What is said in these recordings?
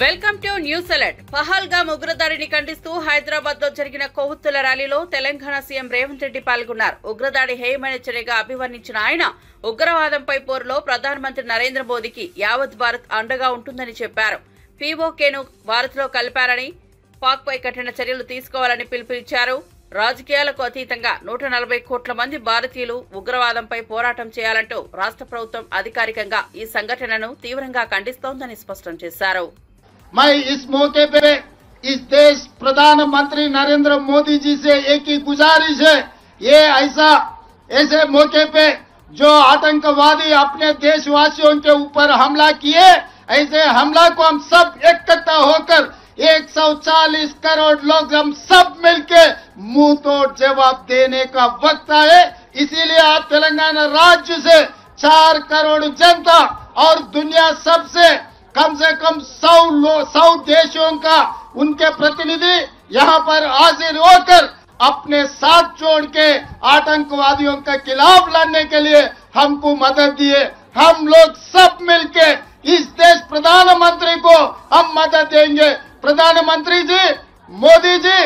Welcome to news alert. Pahalgam ఉగ్రదాడిని ఖండిస్తూ హైదరాబాద్ లో జరిగిన కొవ్వొత్తుల ర్యాలీలో తెలంగాణ సీఎం రేవంత్ రెడ్డి పాల్గొన్నారు. ఉగ్రదాడి హేయమైన చర్యగా అభివర్ణించిన ఆయన ఉగ్రవాదంపై పోరులో ప్రధానమంత్రి నరేంద్ర మోదీకి యావత్ భారత్ అండగా ఉంటుందని చెప్పారు. పీఓకేను భారత్ లో కలిపారని, పాక్ పై కఠిన చర్యలు తీసుకోవాలని పిలుపునిచ్చారు. రాజకీయాలకు అతీతంగా 140 కోట్ల మంది భారతీయులు ఉగ్రవాదంపై పోరాటం చేయాలంటూ రాష్ట్ర ప్రభుత్వం అధికారికంగా ఈ సంఘటనను తీవ్రంగా ఖండిస్తోందని స్పష్టం చేశారు. मैं इस मौके पे इस देश प्रधानमंत्री नरेंद्र मोदी जी से एक ही गुजारिश है, ये ऐसे मौके पे जो आतंकवादी अपने देशवासियों के ऊपर हमला किए, ऐसे हमला को हम सब इकट्ठा होकर 140 करोड़ लोग हम सब मिलके मुंह तोड़ जवाब देने का वक्त आए। इसीलिए आप तेलंगाना राज्य से 4 करोड़ जनता और दुनिया सबसे कम 100 देशों का उनके प्रतिनिधि यहाँ पर हाजिर होकर अपने साथ जोड़ के आतंकवादियों के खिलाफ लड़ने के लिए हमको मदद दिए। हम लोग सब मिलके इस देश प्रधानमंत्री को हम मदद देंगे। प्रधानमंत्री जी मोदी जी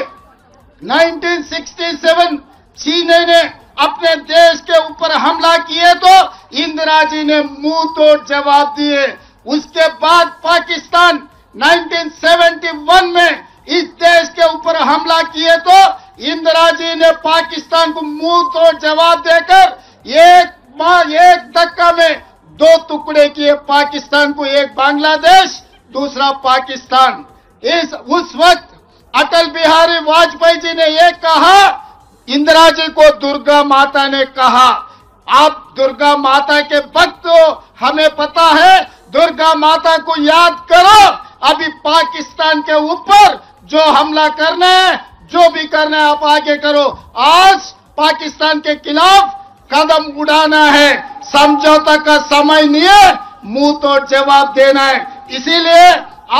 1967 चीन ने अपने देश के ऊपर हमला किए तो इंदिरा जी ने मुंह तोड़ जवाब दिए। उसके बाद पाकिस्तान 1971 में इस देश के ऊपर हमला किए तो इंदिरा जी ने पाकिस्तान को मुंह तोड़ जवाब देकर एक धक्का में 2 टुकड़े किए, पाकिस्तान को, एक बांग्लादेश दूसरा पाकिस्तान। उस वक्त अटल बिहारी वाजपेयी जी ने ये कहा, इंदिरा जी को दुर्गा माता ने कहा, आप दुर्गा माता के भक्त हो, हमें पता है, दुर्गा माता को याद करो। अभी पाकिस्तान के ऊपर जो हमला करना है, जो भी करना है आप आगे करो। आज पाकिस्तान के खिलाफ कदम उड़ाना है, समझौता का समय नहीं है, मुंह तोड़ जवाब देना है। इसीलिए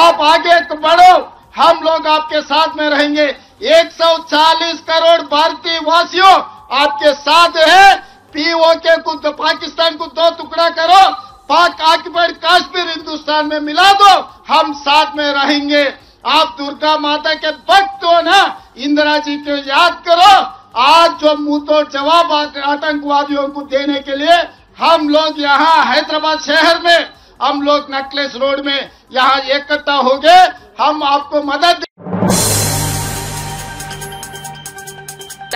आप आगे बढ़ो, हम लोग आपके साथ में रहेंगे। 140 करोड़ भारतीय वासियों आपके साथ है। पीओके को पाकिस्तान को 2 टुकड़ा करो, पाक ऑक्युपाइड कश्मीर हिंदुस्तान में मिला दो, हम साथ में रहेंगे। आप दुर्गा माता के भक्त हो ना, इंदिरा जी को याद करो। आज जो मुंह तोड़ जवाब आतंकवादियों को देने के लिए हम लोग यहाँ हैदराबाद शहर में, हम लोग नेकलेस रोड में यहाँ इकट्ठा हो गए, हम आपको मदद।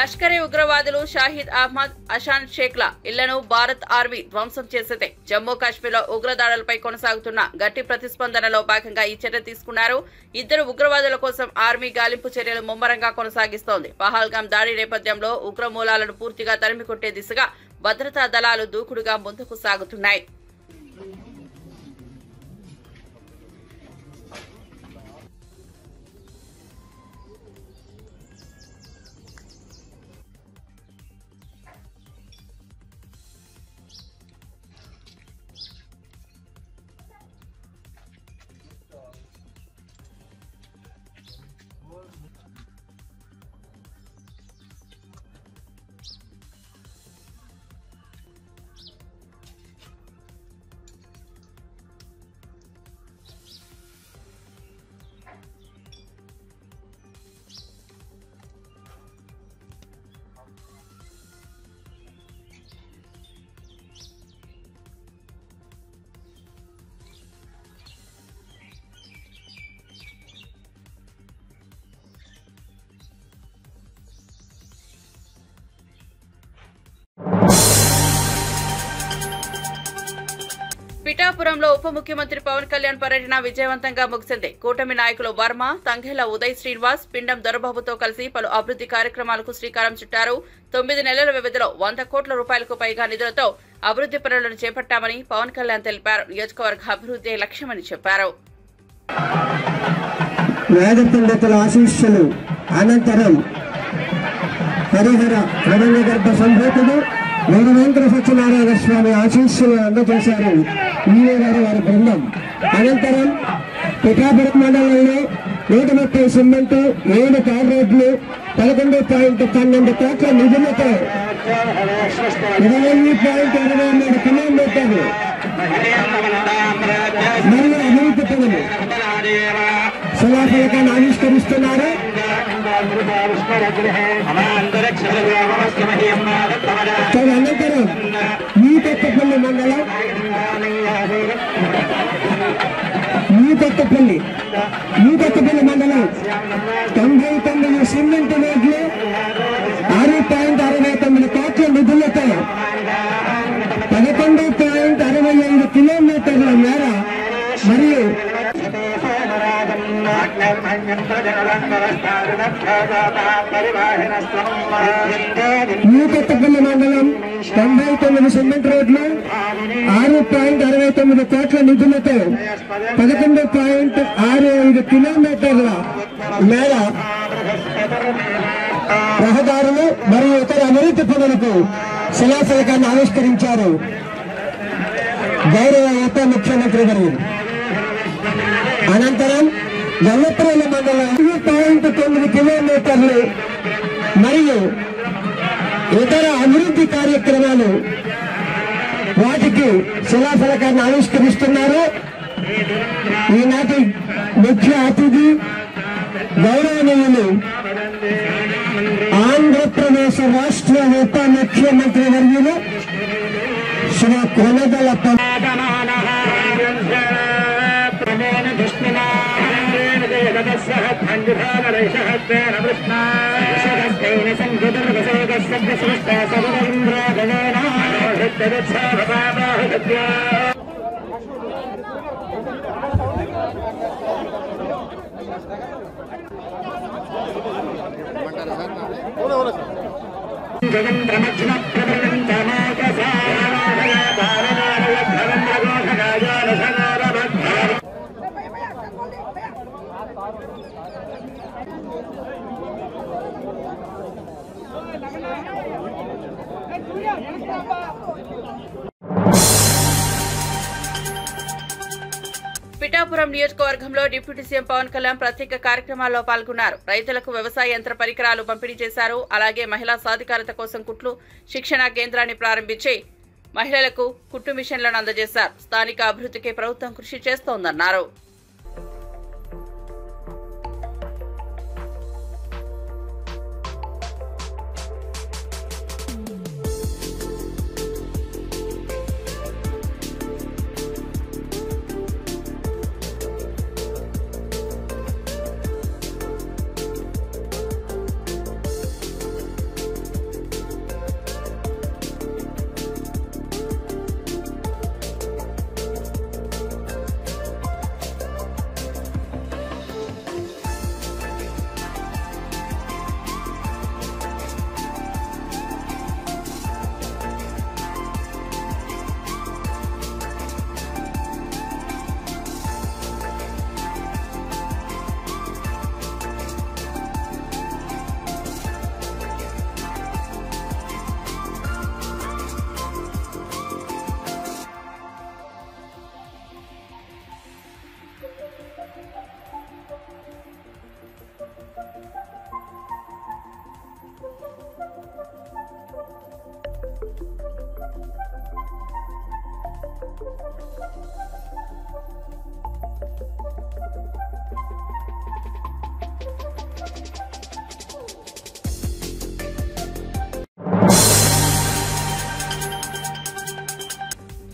లష్కరే ఉగ్రవాదులు షాహిద్ అహ్మద్, అషాన్ షేక్ల ఇళ్లను భారత్ ఆర్మీ ధ్వంసం చేసింది. జమ్మూ కాశ్మీర్లో ఉగ్రదాడులపై కొనసాగుతున్న గట్టి ప్రతిస్పందనలో భాగంగా ఈ చర్య తీసుకున్నారు. 2 ఉగ్రవాదుల కోసం ఆర్మీ గాలింపు చర్యలు ముమ్మరంగా కొనసాగిస్తోంది. పహల్గామ్ దాడి నేపథ్యంలో ఉగ్రమూలాలను పూర్తిగా తరిమికొట్టే దిశగా భద్రతా దళాలు దూకుడుగా ముందుకు సాగుతున్నాయి. పిఠాపురంలో ఉప ముఖ్యమంత్రి పవన్ కళ్యాణ్ పర్యటన విజయవంతంగా ముగిసింది. కూటమి నాయకులు వర్మ, తంగెళ్ల ఉదయ్ శ్రీనివాస్, పిండం దొరబాబుతో కలిసి పలు అభివృద్ధి కార్యక్రమాలకు శ్రీకారం చుట్టారు. 9 నెలల వ్యవధిలో 100 కోట్ల రూపాయలకు పైగా నిధులతో అభివృద్ధి పనులను చేపట్టామని పవన్ కళ్యాణ్ తెలిపారు. నియోజకవర్గ అభివృద్ధి లక్ష్యమని చెప్పారు. వేదవేంద్ర సత్యనారాయణ స్వామి ఆశీస్సులు అందజేశారు ఈవో గారు, వారి బృందం. అనంతరం పిఠాపురం మండలంలో 130 సిమెంట్, 7 తార్ రోడ్లు, 11.12 కోట్ల నిధులతో 20.23 కిలోమీటర్లు మరియు అభివృద్ధి పనులు శిలాఫలకాన్ని ఆవిష్కరిస్తున్నారు. అనంతరం ఈ కొత్తపల్లి మండలం మండలం 99 సిమెంట్ రోడ్లు 6.69 కోట్ల నిధులతో 11.65 కిలోమీటర్ల మేర మరియు కొత్తపల్లి మండలం 99 సిమెంట్ రోడ్లు 6.69 కోట్ల నిధులతో 11.65 కిలోమీటర్ల మేర రహదారులు మరియు ఇతర అభివృద్ధి పనులకు శిలాఫలకాన్ని ఆవిష్కరించారు గౌరవ ఉప ముఖ్యమంత్రి గారు. అనంతరం జల్లప్రేల మండలం 9 కిలోమీటర్లు మరియు ఇతర అభివృద్ధి కార్యక్రమాలు వాటికి శిలాఫలకాన్ని ఆవిష్కరిస్తున్నారు. ఈనాటి ముఖ్య అతిథి గౌరవనీయులు ఆంధ్రప్రదేశ్ రాష్ట్ర ఉప ముఖ్యమంత్రి వర్యులు శ్రీ కొనదల పిఠాపురం నియోజకవర్గంలో డిప్యూటీ సీఎం పవన్ కళ్యాణ్ ప్రత్యేక కార్యక్రమాల్లో పాల్గొన్నారు. రైతులకు వ్యవసాయ యంత్ర పరికరాలు పంపిణీ చేశారు. అలాగే మహిళా సాధికారత కోసం కుట్లు శిక్షణ కేంద్రాన్ని ప్రారంభించి మహిళలకు కుట్టు మిషన్లను అందజేశారు. స్థానిక అభివృద్ధికి ప్రభుత్వం కృషి చేస్తోందన్నారు.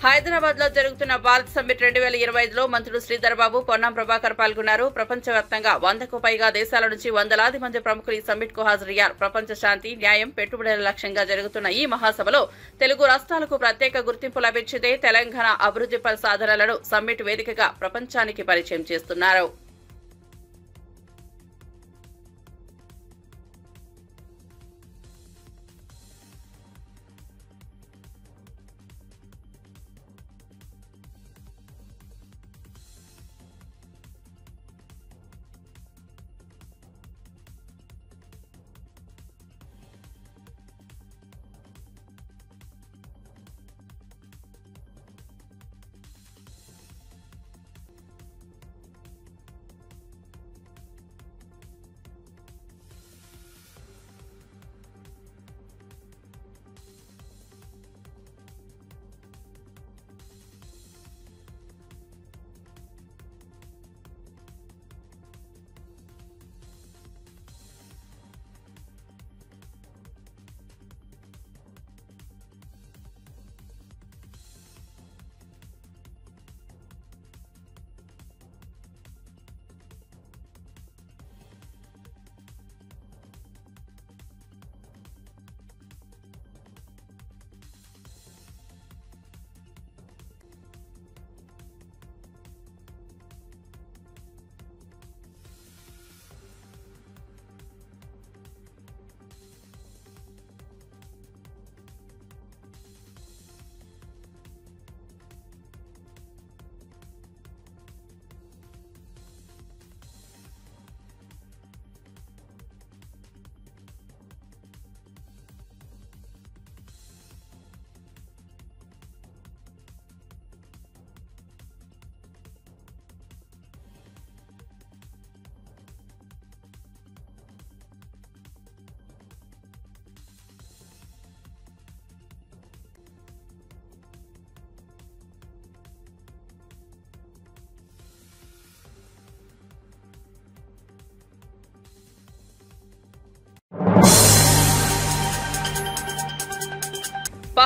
హైదరాబాద్ లో జరుగుతున్న భారత్ సమ్మిట్ 2025లో మంత్రులు శ్రీధర్ బాబు, పొన్నం ప్రభాకర్ పాల్గొన్నారు. ప్రపంచవ్యాప్తంగా 100కు పైగా దేశాల నుంచి వందలాది మంది ప్రముఖులు ఈ సమ్మిట్ కు హాజరయ్యారు. ప్రపంచ శాంతి, న్యాయం, పెట్టుబడుల లక్ష్యంగా జరుగుతున్న ఈ మహాసభలో తెలుగు రాష్ట్రాలకు ప్రత్యేక గుర్తింపు లభించితే తెలంగాణ అభివృద్ధి సాధనలను సమ్మిట్ వేదికగా ప్రపంచానికి పరిచయం చేస్తున్నారు.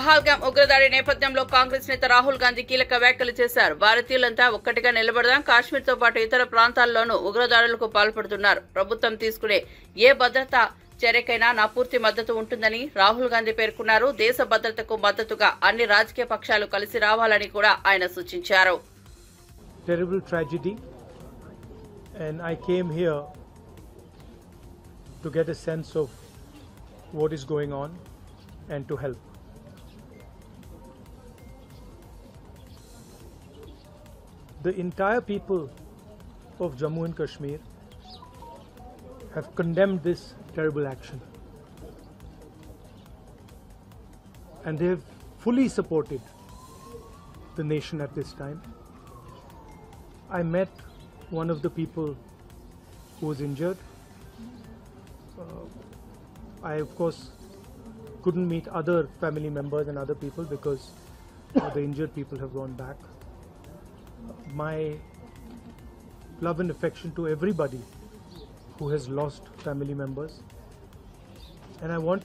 పహల్గామ్ ఉగ్రదాడి నేపథ్యంలో కాంగ్రెస్ నేత రాహుల్ గాంధీ కీలక వ్యాఖ్యలు చేశారు. భారతీయులంతా ఒక్కటిగా నిలబడదాం, కాశ్మీర్తో పాటు ఇతర ప్రాంతాల్లోనూ ఉగ్రదాడులకు పాల్పడుతున్నారు. ప్రభుత్వం తీసుకునే ఏ భద్రతా చర్యకైనా నా పూర్తి మద్దతు ఉంటుందని రాహుల్ గాంధీ పేర్కొన్నారు. దేశ భద్రతకు మద్దతుగా అన్ని రాజకీయ పక్షాలు కలిసి రావాలని కూడా ఆయన సూచించారు. Terrible tragedy, and I came here to get a sense of what is going on and to help. The entire people of Jammu and Kashmir have condemned this terrible action, and they have fully supported the nation at this time. I met one of the people who was injured. I of course couldn't meet other family members and other people because the injured people have gone back. My love and affection to everybody who has lost family members, and I want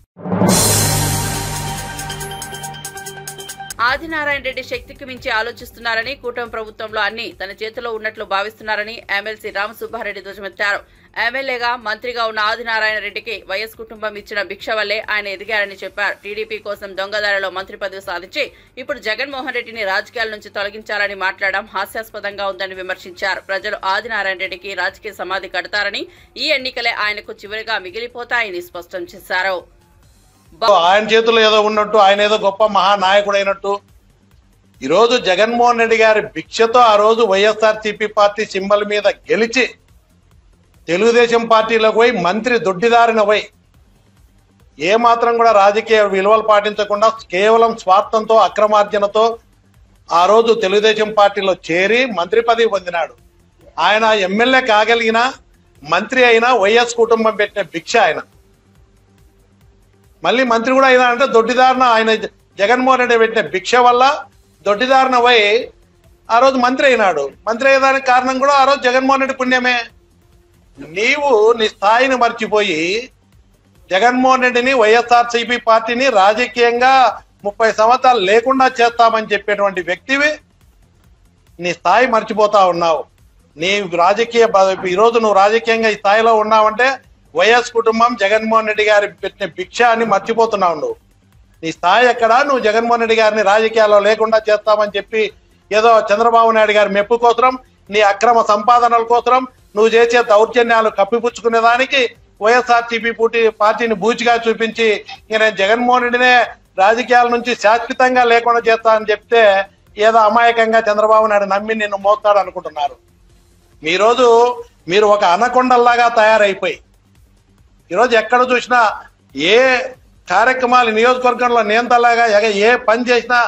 Adinarayana Reddy శక్తికి మించి ఆలోచిస్తున్నారని, కూటమి ప్రభుత్వంలో అన్ని తన చేతిలో ఉన్నట్లు భావిస్తున్నారని MLC Ramasubba Reddy ధ్వజమెత్తారు. ఎమ్మెల్యేగా మంత్రిగా ఉన్న ఆదినారాయణ రెడ్డికి వైఎస్ కుటుంబం ఇచ్చిన భిక్ష వల్లే ఆయన ఎదిగారని చెప్పారు. టీడీపీ కోసం దొంగదారిలో మంత్రి పదవి సాధించి ఇప్పుడు జగన్మోహన్ రెడ్డిని రాజకీయాల నుంచి తొలగించాలని మాట్లాడడం హాస్యాస్పదంగా ఉందని విమర్శించారు. ప్రజలు ఆదినారాయణ రెడ్డికి రాజకీయ సమాధి కడతారని, ఈ ఎన్నికలే ఆయనకు చివరిగా మిగిలిపోతాయని స్పష్టం చేశారు. ఆయన చేతుల్లో ఏదో ఉన్నట్టు, ఆయన ఏదో గొప్ప మహానాయకుడు అయినట్టు. ఈరోజు జగన్మోహన్ రెడ్డి గారి భిక్షతో ఆ రోజు వైఎస్ఆర్సీపీ పార్టీ సింబల్ మీద గెలిచి తెలుగుదేశం పార్టీలోకి పోయి మంత్రి దొడ్డిదారిన పోయి ఏమాత్రం కూడా రాజకీయ విలువలు పాటించకుండా కేవలం స్వార్థంతో అక్రమార్జనతో ఆ రోజు తెలుగుదేశం పార్టీలో చేరి మంత్రి పదవి పొందినాడు. ఆయన ఎమ్మెల్యే కాగలిగిన మంత్రి అయినా వైఎస్ కుటుంబం పెట్టిన భిక్ష ఆయన. మళ్ళీ మంత్రి కూడా అయినా అంటే దొడ్డిదారిన ఆయన జగన్మోహన్ రెడ్డి పెట్టిన భిక్ష వల్ల దొడ్డిదారిన పోయి ఆ రోజు మంత్రి అయినాడు. మంత్రి అయ్యేదానికి కారణం కూడా ఆ రోజు జగన్మోహన్ రెడ్డి పుణ్యమే. నీవు నీ స్థాయిని మర్చిపోయి జగన్మోహన్ రెడ్డిని వైఎస్ఆర్సీపీ పార్టీని రాజకీయంగా 30 సంవత్సరాలు లేకుండా చేస్తామని చెప్పేటువంటి వ్యక్తివి నీ స్థాయి మర్చిపోతా ఉన్నావు. నీ రాజకీయ ఈరోజు నువ్వు రాజకీయంగా ఈ స్థాయిలో ఉన్నావంటే వైఎస్ కుటుంబం జగన్మోహన్ రెడ్డి గారి పెట్టిన భిక్ష అని మర్చిపోతున్నావు. నువ్వు నీ స్థాయి ఎక్కడ? నువ్వు జగన్మోహన్ రెడ్డి గారిని రాజకీయాల్లో లేకుండా చేస్తామని చెప్పి ఏదో చంద్రబాబు నాయుడు గారి మెప్పు కోసం, నీ అక్రమ సంపాదనల కోసం నువ్వు చేసే దౌర్జన్యాలు కప్పిపుచ్చుకునే దానికి వైఎస్ఆర్సీపీ పార్టీని బూచిగా చూపించి నేను జగన్మోహన్ రెడ్డినే రాజకీయాల నుంచి శాశ్వతంగా లేకుండా చేస్తానని చెప్తే ఏదో అమాయకంగా చంద్రబాబు నాయుడు నమ్మి నిన్ను మోస్తాడు అనుకుంటున్నారు. మీరు ఒక అనకొండల్లాగా తయారైపోయి ఈరోజు ఎక్కడ చూసినా ఏ కార్యక్రమాలు నియోజకవర్గంలో నియంతలాగా ఏ పని చేసినా,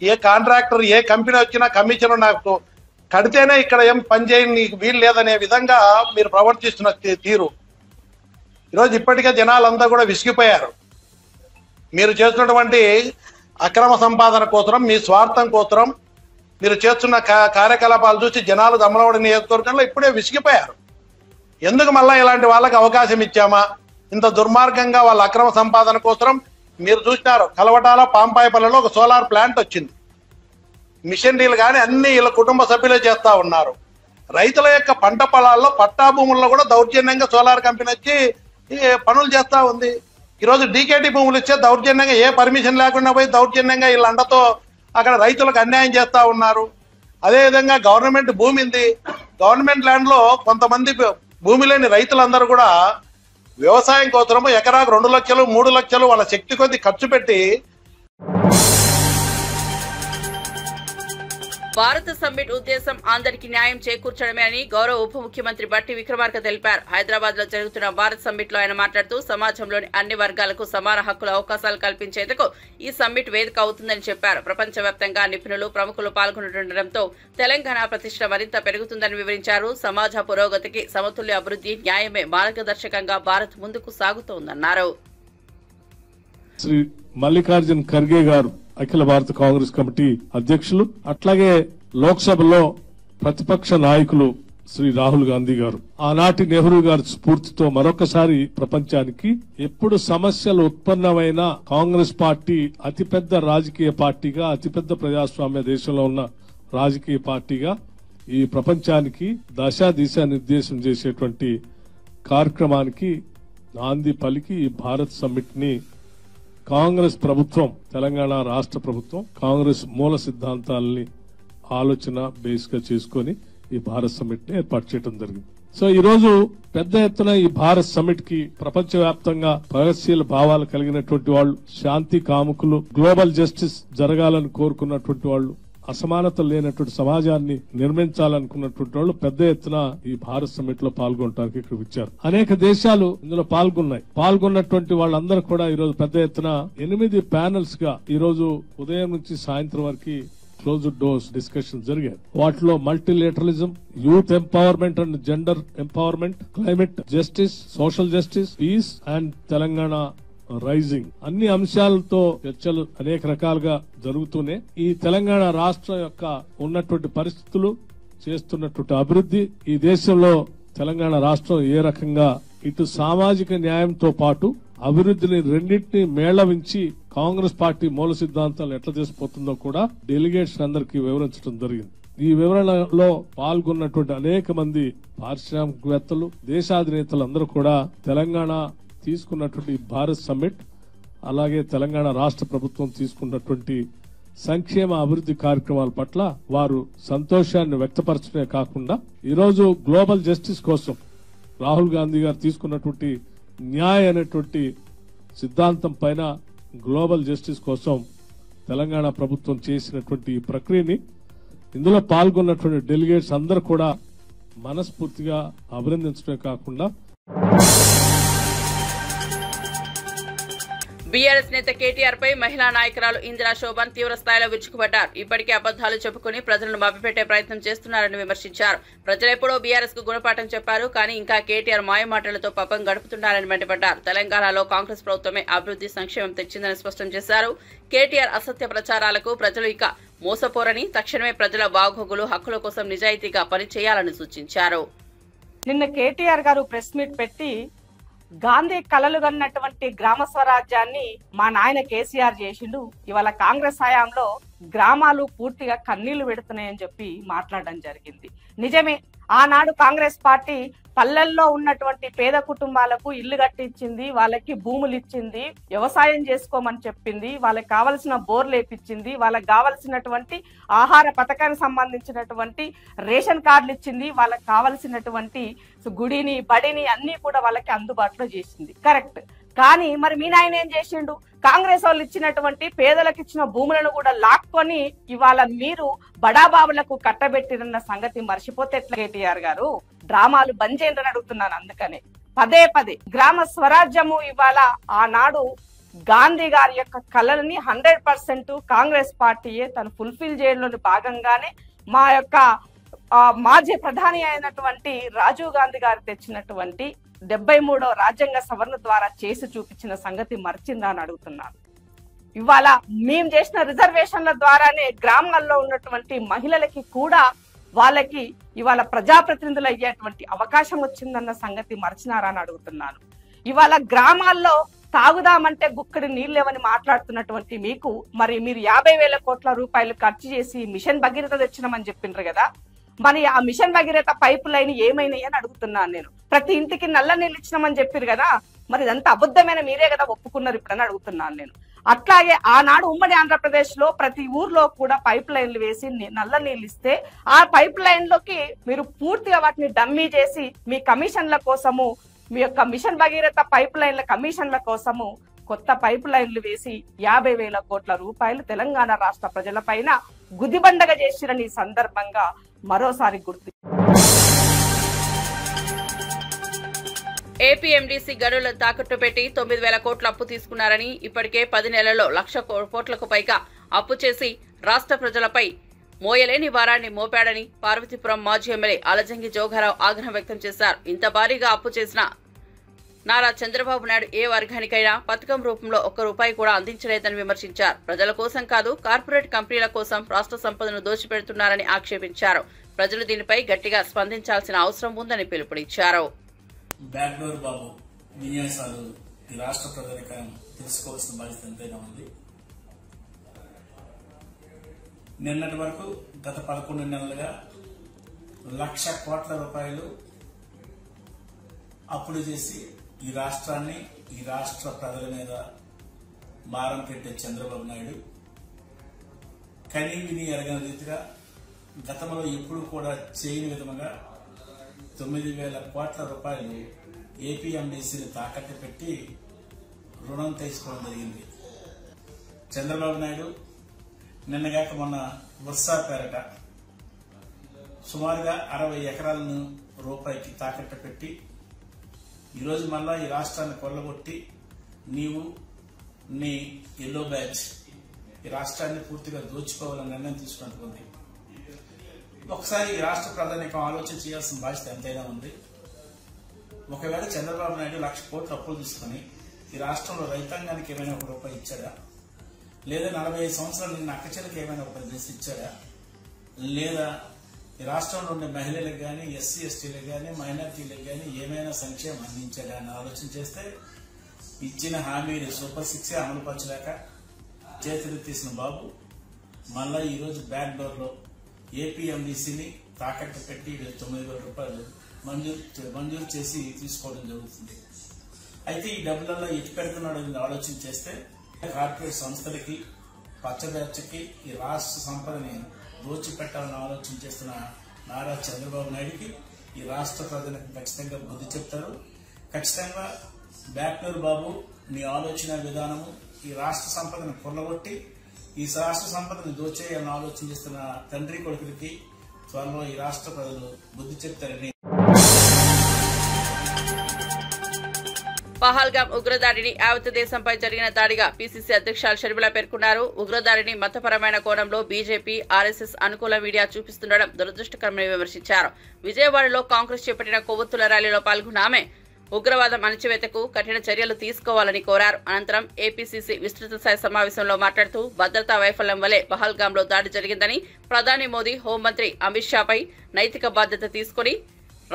ఏ కాంట్రాక్టర్ ఏ కంపెనీ వచ్చినా కమిషన్ నాకు కడితేనే ఇక్కడ ఏం పని చేయని నీకు వీలు లేదనే విధంగా మీరు ప్రవర్తిస్తున్న తీరు ఈరోజు ఇప్పటికే జనాలంతా కూడా విసిగిపోయారు. మీరు చేస్తున్నటువంటి అక్రమ సంపాదన కోసం, మీ స్వార్థం కోసం మీరు చేస్తున్న కార్యకలాపాలు చూసి జనాలు దమ్మలవాడి నియోజకవర్గంలో ఇప్పుడే విసిగిపోయారు. ఎందుకు మళ్ళా ఇలాంటి వాళ్ళకి అవకాశం ఇచ్చామా? ఇంత దుర్మార్గంగా వాళ్ళ అక్రమ సంపాదన కోసం మీరు చూసినారు. కలవటాల పాంపాయపల్లిలో ఒక సోలార్ ప్లాంట్ వచ్చింది. మిషనరీలు కానీ అన్ని వీళ్ళ కుటుంబ సభ్యులే చేస్తా ఉన్నారు. రైతుల యొక్క పంట పొలాల్లో పట్టా భూముల్లో కూడా దౌర్జన్యంగా సోలార్ కంపెనీ వచ్చి పనులు చేస్తా ఉంది. ఈరోజు డీకేటీ భూములు ఇచ్చే దౌర్జన్యంగా ఏ పర్మిషన్ లేకుండా పోయి దౌర్జన్యంగా వీళ్ళ అండతో అక్కడ రైతులకు అన్యాయం చేస్తా ఉన్నారు. అదేవిధంగా గవర్నమెంట్ భూమి ఉంది. గవర్నమెంట్ ల్యాండ్ లో కొంతమంది భూమి లేని రైతులందరూ కూడా వ్యవసాయం కోసం ఎకరాకు 2 లక్షలు 3 లక్షలు వాళ్ళ శక్తి కొద్ది ఖర్చు పెట్టి భారత సమ్మిట్ ఉద్దేశం అందరికీ న్యాయం చేకూర్చడమే అని గౌరవ ఉప ముఖ్యమంత్రి బట్టి విక్రమార్క తెలిపారు. హైదరాబాద్ లో జరుగుతున్న భారత్ సమ్మిట్ లో ఆయన మాట్లాడుతూ సమాజంలోని అన్ని వర్గాలకు సమాన హక్కుల అవకాశాలు కల్పించేందుకు ఈ సమ్మిట్ వేదిక అవుతుందని చెప్పారు. ప్రపంచవ్యాప్తంగా నిపుణులు ప్రముఖులు పాల్గొనడంతో తెలంగాణ ప్రతిష్ట మరింత పెరుగుతుందని వివరించారు. సమాజ పురోగతికి సమతుల్య అభివృద్ధి న్యాయమే మార్గదర్శకంగా భారత్ ముందుకు సాగుతోందన్నారు. శ్రీ మల్లికార్జున్ ఖర్గే గారు అఖిల భారత కాంగ్రెస్ కమిటీ అధ్యక్షులు, అట్లాగే లోక్సభలో ప్రతిపక్ష నాయకులు శ్రీ రాహుల్ గాంధీ గారు ఆనాటి నెహ్రూ గారి స్ఫూర్తితో మరొకసారి ప్రపంచానికి ఎప్పుడు సమస్యలు ఉత్పన్నమైన కాంగ్రెస్ పార్టీ అతిపెద్ద రాజకీయ పార్టీగా, అతిపెద్ద ప్రజాస్వామ్య దేశంలో ఉన్న రాజకీయ పార్టీగా ఈ ప్రపంచానికి దిశా నిర్దేశం చేసేటువంటి కార్యక్రమానికి నాంది పలికి ఈ భారత్ సమ్మిట్ ని కాంగ్రెస్ ప్రభుత్వం, తెలంగాణ రాష్ట్ర ప్రభుత్వం కాంగ్రెస్ మూల సిద్ధాంతాలని ఆలోచన బేస్ గా చేసుకుని ఈ భారత్ సమ్మిట్ ని ఏర్పాటు చేయడం జరిగింది. సో ఈ రోజు పెద్ద ఎత్తున ఈ భారత్ సమ్మిట్ కి ప్రపంచవ్యాప్తంగా ప్రగతిశీల భావాలు కలిగినటువంటి వాళ్ళు, శాంతి కాముకులు, గ్లోబల్ జస్టిస్ జరగాలని కోరుకున్నటువంటి వాళ్ళు, అసమానతలు లేనటువంటి సమాజాన్ని నిర్మించాలనుకున్నటువంటి వాళ్ళు పెద్ద ఎత్తున ఈ భారత్ సమ్మిట్ లో పాల్గొనడానికి ఇక్కడ వచ్చారు. అనేక దేశాలు ఇందులో పాల్గొన్నటువంటి వాళ్ళందరూ కూడా ఈ రోజు పెద్ద ఎత్తున 8 ప్యానెల్స్ గా ఈ రోజు ఉదయం నుంచి సాయంత్రం వరకు క్లోజ్డ్ డోర్స్ డిస్కషన్ జరిగాయి. వాటిలో multilateralism, youth empowerment and gender empowerment, climate justice, social justice, peace and Telangana rising అన్ని అంశాలతో చర్చలు అనేక రకాలుగా జరుగుతూనే ఈ తెలంగాణ రాష్ట్రం యొక్క ఉన్నటువంటి పరిస్థితులు, చేస్తున్నటువంటి అభివృద్ధి, ఈ దేశంలో తెలంగాణ రాష్ట్రం ఏ రకంగా ఇటు సామాజిక న్యాయంతో పాటు అభివృద్ధిని రెండింటినీ మేళవించి కాంగ్రెస్ పార్టీ మూల సిద్ధాంతాలు ఎట్లా తీసుకుపోతుందో కూడా డెలిగేట్స్ అందరికీ వివరించడం జరిగింది. ఈ వివరణలో పాల్గొన్నటువంటి అనేక మంది పారిశ్రామికవేత్తలు, దేశాధినేతలు అందరూ కూడా తెలంగాణ తీసుకున్నటువంటి భారత్ సమ్మిట్, అలాగే తెలంగాణ రాష్ట్ర ప్రభుత్వం తీసుకున్నటువంటి సంక్షేమ అభివృద్ధి కార్యక్రమాల పట్ల వారు సంతోషాన్ని వ్యక్తపరచడమే కాకుండా ఈరోజు గ్లోబల్ జస్టిస్ కోసం రాహుల్ గాంధీ గారు తీసుకున్నటువంటి న్యాయ అనేటువంటి సిద్ధాంతం పైన గ్లోబల్ జస్టిస్ కోసం తెలంగాణ ప్రభుత్వం చేసినటువంటి ఈ ప్రక్రియని ఇందులో పాల్గొన్నటువంటి డెలిగేట్స్ అందరూ కూడా మనస్ఫూర్తిగా అభినందించడమే కాకుండా బీఆర్ఎస్ నేత కేటీఆర్ పై మహిళా నాయకురాలు ఇందిరా శోభన్ తీవ్ర స్థాయిలో విరుచుకుపడ్డారు. ఇప్పటికే అబద్దాలు చెప్పుకుని ప్రజలను మభ్యపెట్టే ప్రయత్నం చేస్తున్నారని విమర్శించారు. ప్రజలెప్పుడో బీఆర్ఎస్ కు గుణపాఠం చెప్పారు, కానీ ఇంకా కేటీఆర్ మాయమాటలతో పాపం గడుపుతున్నారని మండిపడ్డారు. తెలంగాణలో కాంగ్రెస్ ప్రభుత్వమే అభివృద్ధి సంక్షేమం తెచ్చిందని స్పష్టం చేశారు. కేటీఆర్ అసత్య ప్రచారాలకు ప్రజలు ఇక మోసపోరని, తక్షణమే ప్రజల బాగోగులు, హక్కుల కోసం నిజాయితీగా పనిచేయాలని సూచించారు. నిన్న కేటీఆర్ గారు ప్రెస్ మీట్ పెట్టి గాంధీ కలలు కన్నటువంటి గ్రామ స్వరాజ్యాన్ని మా నాయన కేసీఆర్ చేసిండు, ఇవాళ కాంగ్రెస్ హయాంలో గ్రామాలు పూర్తిగా కన్నీళ్లు పెడుతున్నాయని చెప్పి మాట్లాడడం జరిగింది. నిజమే, ఆనాడు కాంగ్రెస్ పార్టీ పల్లెల్లో ఉన్నటువంటి పేద కుటుంబాలకు ఇల్లు కట్టించింది, వాళ్ళకి భూములు ఇచ్చింది, వ్యవసాయం చేసుకోమని చెప్పింది, వాళ్ళకి కావలసిన బోర్లు వేపించింది, వాళ్ళకి కావలసినటువంటి ఆహార పథకానికి సంబంధించినటువంటి రేషన్ కార్డులు ఇచ్చింది, వాళ్ళకి కావలసినటువంటి గుడిని, బడిని అన్ని కూడా వాళ్ళకి అందుబాటులో చేసింది. కరెక్ట్. కానీ మరి మీ నాయన ఏం చేసిండు? కాంగ్రెస్ వాళ్ళు ఇచ్చినటువంటి పేదలకు ఇచ్చిన భూములను కూడా లాక్కొని ఇవాళ మీరు బడాబాబులకు కట్టబెట్టిరన్న సంగతి మర్చిపోతే ఎట్లా కేటీఆర్ గారు? డ్రామాలు బంద్ చేయండి అని అడుగుతున్నాను. అందుకనే పదే పదే గ్రామ స్వరాజ్యము ఇవాళ ఆనాడు గాంధీ గారి యొక్క కళలని 100% కాంగ్రెస్ పార్టీయే తను ఫుల్ఫిల్ చేయడంలో భాగంగానే మా యొక్క మాజీ ప్రధాని అయినటువంటి రాజీవ్ గాంధీ గారు తెచ్చినటువంటి 73వ రాజ్యాంగ సవరణ ద్వారా చేసి చూపించిన సంగతి మర్చిందా అని అడుగుతున్నాను. ఇవాళ మేము చేసిన రిజర్వేషన్ల ద్వారానే గ్రామాల్లో ఉన్నటువంటి మహిళలకి కూడా వాళ్ళకి ఇవాళ ప్రజాప్రతినిధులు అయ్యేటువంటి అవకాశం వచ్చిందన్న సంగతి మర్చినారా అని అడుగుతున్నాను. ఇవాళ గ్రామాల్లో తాగుదామంటే గుక్కడి నీళ్ళేవని మాట్లాడుతున్నటువంటి మీకు మరి మీరు 50,000 కోట్ల రూపాయలు ఖర్చు చేసి మిషన్ భగీరథ తెచ్చినామని చెప్పిండ్రు కదా, మరి ఆ మిషన్ భగీరథ పైపు లైన్ ఏమైనాయి అని అడుగుతున్నాను నేను. ప్రతి ఇంటికి నల్ల నీళ్ళు ఇచ్చినామని చెప్పారు కదా, మరి ఇదంతా అబద్ధమైన మీరే కదా ఒప్పుకున్నారు ఇప్పుడని అడుగుతున్నాను నేను. అట్లాగే ఆనాడు ఉమ్మడి ఆంధ్రప్రదేశ్ లో ప్రతి ఊర్లో కూడా పైప్ లైన్లు వేసి నల్ల నీళ్ళు ఇస్తే ఆ పైప్ లైన్ లోకి మీరు పూర్తిగా వాటిని డమ్మీ చేసి మీ కమిషన్ల కోసము, మీ యొక్క మిషన్ భగీరథ పైప్ లైన్ల కమిషన్ల కోసము కొత్త పైప్ లైన్లు వేసి 50,000 కోట్ల రూపాయలు తెలంగాణ రాష్ట్ర ప్రజల పైన గుదిబండగా చేసిరని సందర్భంగా మరోసారి గుర్తు. ఏపీ ఎండీసీ గనులను తాకట్టు పెట్టి 9,000 కోట్ల అప్పు తీసుకున్నారని, ఇప్పటికే 10 నెలల్లో 1,00,000 కోట్లకు పైగా అప్పు చేసి రాష్ట్ర ప్రజలపై మోయలేని వారాన్ని మోపాడని పార్వతీపురం మాజీ ఎమ్మెల్యే అలజంగి జోగారావు ఆగ్రహం వ్యక్తం చేశారు. ఇంత భారీగా అప్పు చేసిన నారా చంద్రబాబు నాయుడు ఏ వర్గానికైనా పథకం రూపంలో ₹1 కూడా అందించలేదని విమర్శించారు. ప్రజల కోసం కాదు, కార్పొరేట్ కంపెనీల కోసం రాష్ట్ర సంపదను దోచిపెడుతున్నారని ఆక్షేపించారు. ప్రజలు దీనిపై గట్టిగా స్పందించాల్సిన అవసరం ఉందని పిలుపునిచ్చారు. బ్యాక్డోర్ బాబు విన్యాసాలు ఈ రాష్ట్ర ప్రజలకు తెలుసుకోవాల్సిన బాధ్యత ఎంతైనా ఉంది. నిన్నటి వరకు గత 11 నెలలుగా 1,00,000 కోట్ల రూపాయలు అప్పులు చేసి ఈ రాష్ట్రాన్ని, ఈ రాష్ట్ర ప్రజల మీద భారం పెట్టే చంద్రబాబు నాయుడు కనీ విని ఎరగని రీతిగా గతంలో ఎప్పుడు కూడా చేయని విధముగా 9,000 కోట్ల రూపాయలు ఏపీఎండీసీని తాకట్టు పెట్టి రుణం తీసుకోవడం జరిగింది. చంద్రబాబు నాయుడు నిన్నగాక మొన్న వర్షా పేరట సుమారుగా 60 ఎకరాలను రూపాయికి తాకట్టు పెట్టి ఈరోజు మళ్ళా ఈ రాష్ట్రాన్ని కొల్లగొట్టి నీవు నీ ఎల్లో బ్యాచ్ ఈ రాష్ట్రాన్ని పూర్తిగా దోచుకోవాలని నిర్ణయం తీసుకుంటుంది. ఒకసారి ఈ రాష్ట్ర ప్రధానికం ఆలోచన చేయాల్సిన బాధ్యత ఎంతైనా ఉంది. ఒకవేళ చంద్రబాబు నాయుడు 1,00,000 కోట్ల అప్పులు తీసుకుని ఈ రాష్ట్రంలో రైతాంగానికి ఏమైనా ₹1 ఇచ్చాడా, లేదా 45 సంవత్సరాలు నిన్న అక్కచెల్లకి ఏమైనా ₹1 ఇచ్చాడా, లేదా ఈ రాష్ట్రంలో ఉండే మహిళలకు కానీ, ఎస్సీ ఎస్టీలకు కానీ, మైనార్టీలకు కానీ ఏమైనా సంక్షేమం అందించాడా అని ఆలోచన చేస్తే ఇచ్చిన హామీలు సూపర్ 6 అమలు పరచలేక చేతులు తీసిన బాబు మళ్ళా ఈరోజు బ్యాక్ డోర్ లో ఏపీఎండీసీని తాకట్టు పెట్టి 9,000 రూపాయలు మంజూరు చేసి తీసుకోవడం జరుగుతుంది. అయితే ఈ డబ్బులలో ఎటు పెడుతున్నాడు ఆలోచన చేస్తే కార్పొరేట్ సంస్థలకి, పచ్చబెచ్చకి ఈ రాష్ట్ర సంపదని దోచిపెట్టాలని ఆలోచన చేస్తున్న నారా చంద్రబాబు నాయుడికి ఈ రాష్ట్ర ప్రజలకు ఖచ్చితంగా బుద్ధి చెప్తారు. ఖచ్చితంగా బ్యాక్డోర్ బాబు నీ ఆలోచన విధానము ఈ రాష్ట్ర సంపదను కొల్లగొట్టి ఈ రాష్ట్ర సంపదను దోచేయాలని ఆలోచన చేస్తున్న తండ్రి కొడుకులకి త్వరలో ఈ రాష్ట్ర ప్రజలు బుద్ధి చెప్తారని. పహల్గామ్ ఉగ్రదాడిని యావత్ దేశంపై జరిగిన దాడిగా పీసీసీ అధ్యక్షులు షర్మిల పేర్కొన్నారు. ఉగ్రదాడిని మతపరమైన కోణంలో బీజేపీ, ఆర్ఎస్ఎస్ అనుకూల మీడియా చూపిస్తుండడం దురదృష్టకరమని విమర్శించారు. విజయవాడలో కాంగ్రెస్ చేపట్టిన కొవ్వొత్తుల ర్యాలీలో పాల్గొన్న ఆమె ఉగ్రవాదం అణచివేతకు కఠిన చర్యలు తీసుకోవాలని కోరారు. అనంతరం ఏపీసీసీ విస్తృత స్థాయి సమావేశంలో మాట్లాడుతూ భద్రతా వైఫల్యం వల్లే పహల్గామ్లో దాడి జరిగిందని, ప్రధాని మోదీ, హోంమంత్రి అమిత్ షాపై నైతిక బాధ్యత తీసుకుని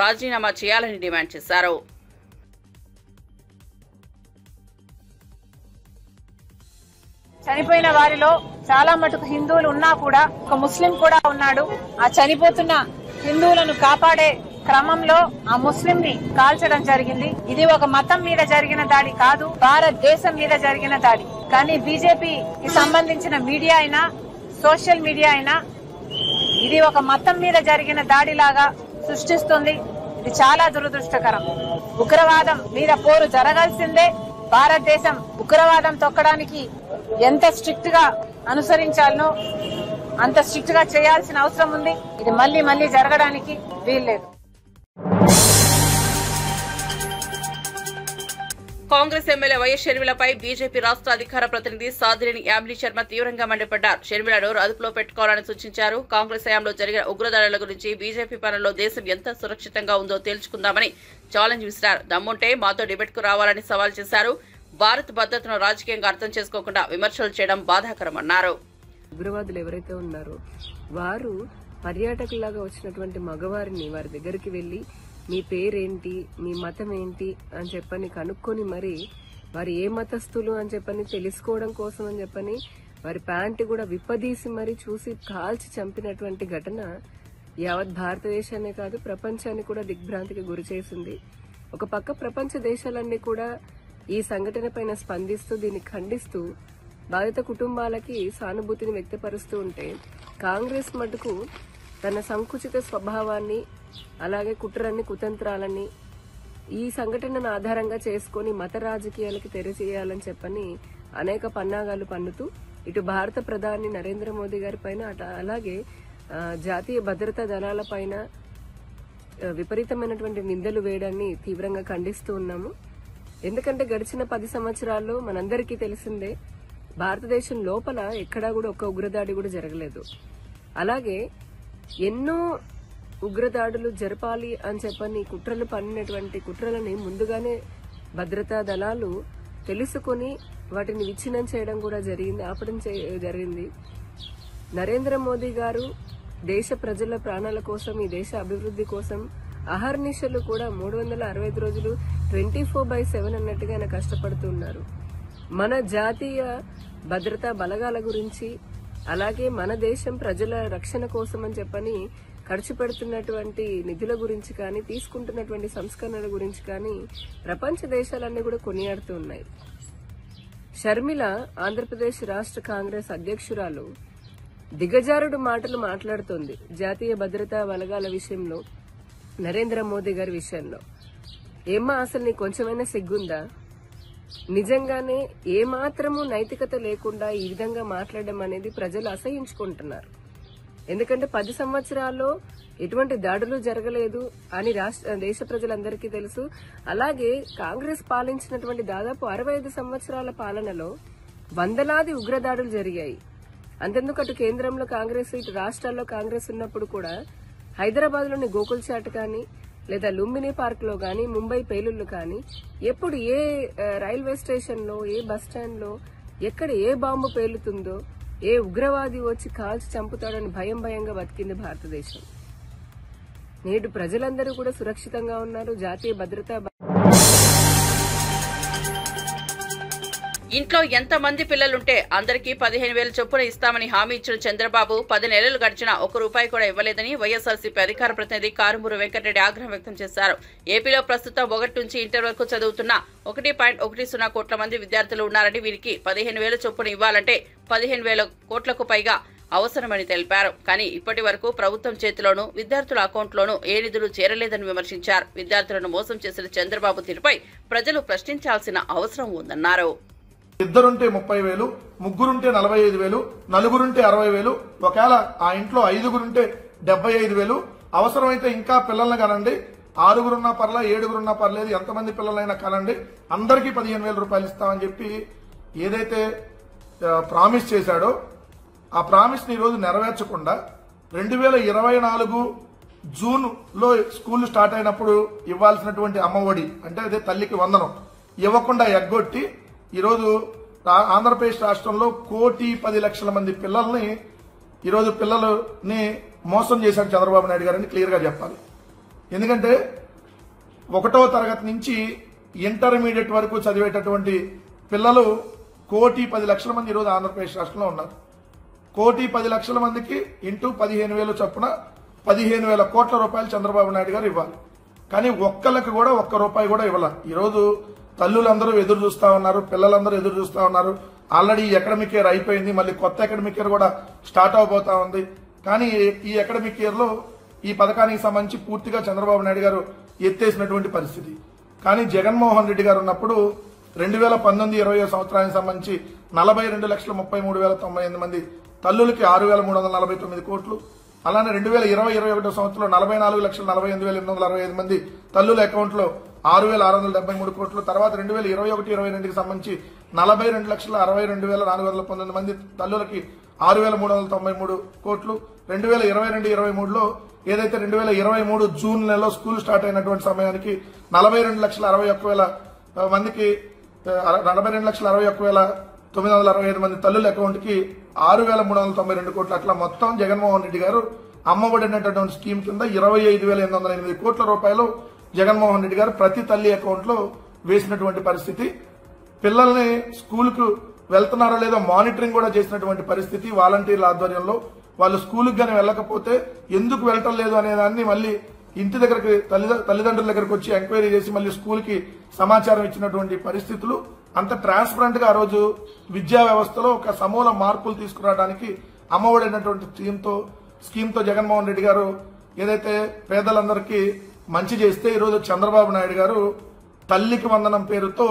రాజీనామా చేయాలని డిమాండ్ చేశారు. చనిపోయిన వారిలో చాలా మటుకు హిందువులు ఉన్నా కూడా ఒక ముస్లిం కూడా ఉన్నాడు. ఆ చనిపోతున్న హిందువులను కాపాడే క్రమంలో ఆ ముస్లిం ని కాల్చడం జరిగింది. ఇది ఒక మతం మీద జరిగిన దాడి కాదు, భారతదేశం మీద జరిగిన దాడి. కానీ బీజేపీకి సంబంధించిన మీడియా అయినా, సోషల్ మీడియా అయినా ఇది ఒక మతం మీద జరిగిన దాడిలాగా సృష్టిస్తుంది. ఇది చాలా దురదృష్టకరం. ఉగ్రవాదం మీద పోరు జరగాల్సిందే. భారతదేశం ఉగ్రవాదం తొక్కడానికి ఎంత స్ట్రిక్ట్ గా అనుసరించాలనో అంత స్ట్రిక్ట్ గా చేయాల్సిన అవసరం ఉంది. ఇది మళ్లీ జరగడానికి వీల్లేదు. కాంగ్రెస్ ఎమ్మెల్యే వైఎస్ షర్మిలపై బీజేపీ రాష్ట్ర అధికార ప్రతినిధి సాదినేని యామిని శర్మ తీవ్రంగా మండిపడ్డారు. షర్మిలను అదుపులో పెట్టుకోవాలని సూచించారు. కాంగ్రెస్ హయాంలో జరిగిన ఉగ్రదాడుల గురించి బీజేపీ పాలనలో దేశం ఎంత సురక్షితంగా ఉందో తేల్చుకుందామని ఛాలెంజ్ విసిరారు. దమ్ముంటే మాతో డిబేట్ కు రావాలని సవాల్ చేశారు. భారత్ భద్రతను రాజకీయంగా అర్థం చేసుకోకుండా విమర్శలు చేయడం బాధాకరమన్నారు. ఉగ్రవాదులు ఎవరైతే ఉన్నారో వారు పర్యాటకులాగా వచ్చినటువంటి మగవారిని వారి దగ్గరికి వెళ్లి మీ పేరేంటి, మీ మతం ఏంటి అని చెప్పని కనుక్కొని మరి వారు ఏ మతస్థులు అని చెప్పని తెలుసుకోవడం కోసం అని చెప్పని వారి ప్యాంటు కూడా విప్పదీసి మరి చూసి కాల్చి చంపినటువంటి ఘటన యావత్ భారతదేశాన్ని కాదు ప్రపంచాన్ని కూడా దిగ్భ్రాంతికి గురి చేసింది. ఒక పక్క ప్రపంచ దేశాలన్నీ కూడా ఈ సంఘటన పైన స్పందిస్తూ దీన్ని ఖండిస్తూ బాధిత కుటుంబాలకి సానుభూతిని వ్యక్తపరుస్తూ ఉంటే, కాంగ్రెస్ మటుకు తన సంకుచిత స్వభావాన్ని అలాగే కుట్రన్ని కుతంత్రాలని ఈ సంఘటనను ఆధారంగా చేసుకుని మత రాజకీయాలకి తెరచేయాలని చెప్పని అనేక పన్నాగాలు పన్నుతూ ఇటు భారత ప్రధాని నరేంద్ర మోదీ గారి పైన అలాగే జాతీయ భద్రతా దళాల పైన విపరీతమైనటువంటి నిందలు వేయడాన్ని తీవ్రంగా ఖండిస్తూ ఉన్నాము. ఎందుకంటే గడిచిన 10 సంవత్సరాల్లో మనందరికీ తెలిసిందే భారతదేశం లోపల ఎక్కడా కూడా ఒక్క ఉగ్రదాడి కూడా జరగలేదు. అలాగే ఎన్నో ఉగ్రదాడులు జరపాలి అని చెప్పని కుట్రలు పన్నినటువంటి కుట్రలని ముందుగానే భద్రతా దళాలు తెలుసుకుని వాటిని విచ్ఛిన్నం చేయడం కూడా జరిగింది, ఆపడం జరిగింది. నరేంద్ర మోదీ గారు దేశ ప్రజల ప్రాణాల కోసం, ఈ దేశ అభివృద్ధి కోసం అహర్నిశలు కూడా 365 రోజులు 24/7 అన్నట్టుగా ఆయన కష్టపడుతున్నారు. మన జాతీయ భద్రతా బలగాల గురించి, అలాగే మన దేశం ప్రజల రక్షణ కోసం అని చెప్పని ఖర్చు పెడుతున్నటువంటి నిధుల గురించి కానీ, తీసుకుంటున్నటువంటి సంస్కరణల గురించి కానీ ప్రపంచ దేశాలన్నీ కూడా కొనియాడుతూ ఉన్నాయి. షర్మిల ఆంధ్రప్రదేశ్ రాష్ట్ర కాంగ్రెస్ అధ్యక్షురాలు దిగజారుడు మాటలు మాట్లాడుతోంది జాతీయ భద్రతా బలగాల విషయంలో, నరేంద్ర మోదీ గారి విషయంలో. ఏమ్మా, అసలు నీకు కొంచెమైనా సిగ్గుందా? నిజంగానే ఏమాత్రము నైతికత లేకుండా ఈ విధంగా మాట్లాడడం అనేది ప్రజలు అసహించుకుంటున్నారు. ఎందుకంటే 10 సంవత్సరాల్లో ఎటువంటి దాడులు జరగలేదు అని దేశ ప్రజలందరికీ తెలుసు. అలాగే కాంగ్రెస్ పాలించినటువంటి దాదాపు 65 సంవత్సరాల పాలనలో వందలాది ఉగ్రదాడులు జరిగాయి. అంతెందుకు అటు కేంద్రంలో కాంగ్రెస్, ఇటు రాష్ట్రాల్లో కాంగ్రెస్ ఉన్నప్పుడు కూడా హైదరాబాద్ లోని గోకుల్ చాట్ కానీ, లేదా లుంబిని పార్క్ లో కానీ, ముంబై పేలుళ్లు కానీ, ఎప్పుడు ఏ రైల్వే స్టేషన్ లో, ఏ బస్ స్టాండ్ లో, ఎక్కడ ఏ బాంబు పేలుతుందో, ఏ ఉగ్రవాది వచ్చి కాల్చి చంపుతాడని భయంగా బతికింది భారతదేశం. నేడు ప్రజలందరూ కూడా సురక్షితంగా ఉన్నారు. జాతీయ భద్రతా ఇంట్లో ఎంతమంది పిల్లలుంటే అందరికీ 15,000 చొప్పున ఇస్తామని హామీ ఇచ్చిన చంద్రబాబు 10 నెలలు గడిచినా ₹1 కూడా ఇవ్వలేదని వైఎస్ఆర్సీపీ అధికార ప్రతినిధి కారుమూరు వెంకటరెడ్డి ఆగ్రహం వ్యక్తం చేశారు. ఏపీలో ప్రస్తుతం 1 నుంచి ఇంటర్ వరకు చదువుతున్న 1.10 కోట్ల మంది విద్యార్థులు ఉన్నారని, వీరికి 15,000 చొప్పున ఇవ్వాలంటే 15,000 కోట్లకు పైగా అవసరమని తెలిపారు. కానీ ఇప్పటి వరకు ప్రభుత్వం చేతిలోనూ విద్యార్థుల అకౌంట్లోనూ ఏ నిధులు చేరలేదని విమర్శించారు. విద్యార్థులను మోసం చేసిన చంద్రబాబు తీరుపై ప్రజలు ప్రశ్నించాల్సిన అవసరం ఉందన్నారు. ఇద్దరుంటే 30,000, ముగ్గురుంటే 45,000, నలుగురుంటే 60,000, ఒకవేళ ఆ ఇంట్లో 5గురుంటే 75,000, అవసరమైతే ఇంకా పిల్లల్ని కనండి, 6గురున్నా పర్లేదు, 7గురున్నా పర్లేదు, ఎంతమంది పిల్లలైనా కనండి, అందరికీ 15,000 రూపాయలు ఇస్తామని చెప్పి ఏదైతే ప్రామిస్ చేశాడో ఆ ప్రామిస్ ని ఈరోజు నెరవేర్చకుండా 2024 జూన్ లో స్కూల్ స్టార్ట్ అయినప్పుడు ఇవ్వాల్సినటువంటి అమ్మఒడి అంటే అదే తల్లికి వందనం ఇవ్వకుండా ఎగ్గొట్టి ఈరోజు ఆంధ్రప్రదేశ్ రాష్ట్రంలో 1,10,00,000 మంది పిల్లల్ని ఈరోజు పిల్లలని మోసం చేశాడు చంద్రబాబు నాయుడు గారని క్లియర్ గా చెప్పాలి. ఎందుకంటే 1వ తరగతి నుంచి ఇంటర్మీడియట్ వరకు చదివేటటువంటి పిల్లలు 1,10,00,000 మంది ఈరోజు ఆంధ్రప్రదేశ్ రాష్ట్రంలో ఉన్నారు. 1,10,00,000 మందికి ఇంటూ 15,000 చొప్పున 15,000 కోట్ల రూపాయలు చంద్రబాబు నాయుడు గారు ఇవ్వాలి. కానీ ఒక్కళ్ళకి కూడా ₹1 కూడా ఇవ్వాలి. ఈరోజు తల్లులందరూ ఎదురు చూస్తా ఉన్నారు, పిల్లలందరూ ఎదురు చూస్తా ఉన్నారు. ఆల్రెడీ ఈ అకాడమిక్ ఇయర్ అయిపోయింది, మళ్ళీ కొత్త అకాడమిక్ ఇయర్ కూడా స్టార్ట్ అవబోతా ఉంది. కానీ ఈ అకాడమిక్ ఇయర్ లో ఈ పథకానికి సంబంధించి పూర్తిగా చంద్రబాబు నాయుడు గారు ఎత్తేసినటువంటి పరిస్థితి. కానీ జగన్మోహన్ రెడ్డి గారు ఉన్నప్పుడు 2019-20 సంవత్సరానికి సంబంధించి 42,33,098 మంది తల్లులకి 6,349 కోట్లు, అలానే 2020-21 సంవత్సరంలో 44,48,865 మంది తల్లుల అకౌంట్ లో 6,673 కోట్లు, తర్వాత 2021-22కి సంబంధించి 42,62,419 మంది తల్లులకి 6,393 కోట్లు, 2022-23లో ఏదైతే 2023 జూన్ నెలలో స్కూల్ స్టార్ట్ అయినటువంటి సమయానికి 42,61,000 మందికి 42,61,965 మంది తల్లుల అకౌంట్ కి 6,392 కోట్లు. అట్లా మొత్తం జగన్మోహన్ రెడ్డి గారు అమ్మఒడి అనేటటువంటి స్కీమ్ కింద 25,808 కోట్ల రూపాయలు జగన్మోహన్ రెడ్డి గారు ప్రతి తల్లి అకౌంట్ లో వేసినటువంటి పరిస్థితి. పిల్లల్ని స్కూల్ కు వెళ్తున్నారో లేదో మానిటరింగ్ కూడా చేసినటువంటి పరిస్థితి. వాలంటీర్ల ఆధ్వర్యంలో వాళ్ళు స్కూల్కి గానీ వెళ్ళకపోతే ఎందుకు వెళ్ళటం లేదు అనే దాన్ని మళ్ళీ ఇంటి దగ్గరికి తల్లిదండ్రుల దగ్గరకు వచ్చి ఎంక్వైరీ చేసి మళ్ళీ స్కూల్ కి సమాచారం ఇచ్చినటువంటి పరిస్థితులు. అంత ట్రాన్స్పరెంట్ గా ఆ రోజు విద్యా వ్యవస్థలో ఒక సమూల మార్పులు తీసుకురావడానికి అమ్మఒడి అనేటువంటి స్కీమ్ తో జగన్మోహన్ రెడ్డి గారు ఏదైతే పేదలందరికీ మంచి చేస్తే ఈరోజు చంద్రబాబు నాయుడు గారు తల్లికి వందనం పేరుతో